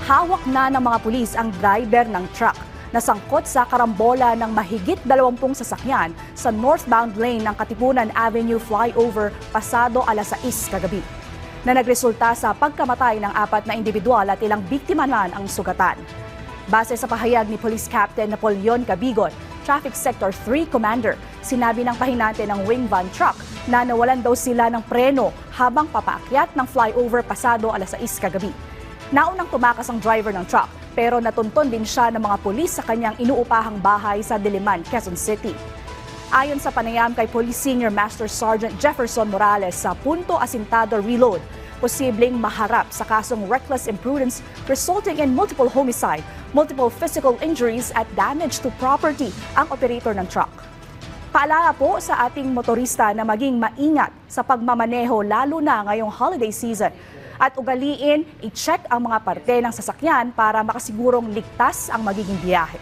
hawak na ng mga pulis ang driver ng truck na sangkot sa karambola ng mahigit 20 sasakyan sa northbound lane ng Katipunan Avenue flyover pasado alas 6 kagabi, na nagresulta sa pagkamatay ng 4 na individual at ilang biktima man ang sugatan. Base sa pahayag ni Police Captain Napoleon Cabigon, Traffic Sector 3 Commander, sinabi ng pahinante ng wing van truck na nawalan daw sila ng preno habang papaakyat ng flyover pasado alas 6 kagabi. Naunang tumakas ang driver ng truck pero natunton din siya ng mga pulis sa kanyang inuupahang bahay sa Diliman, Quezon City. Ayon sa panayam kay Police Senior Master Sergeant Jefferson Morales sa Punto Asintado Reload, posibleng maharap sa kasong reckless imprudence resulting in multiple homicide, multiple physical injuries at damage to property ang operator ng truck. Paalala po sa ating motorista na maging maingat sa pagmamaneho lalo na ngayong holiday season at ugaliin i-check ang mga parte ng sasakyan para makasigurong ligtas ang magiging biyahe.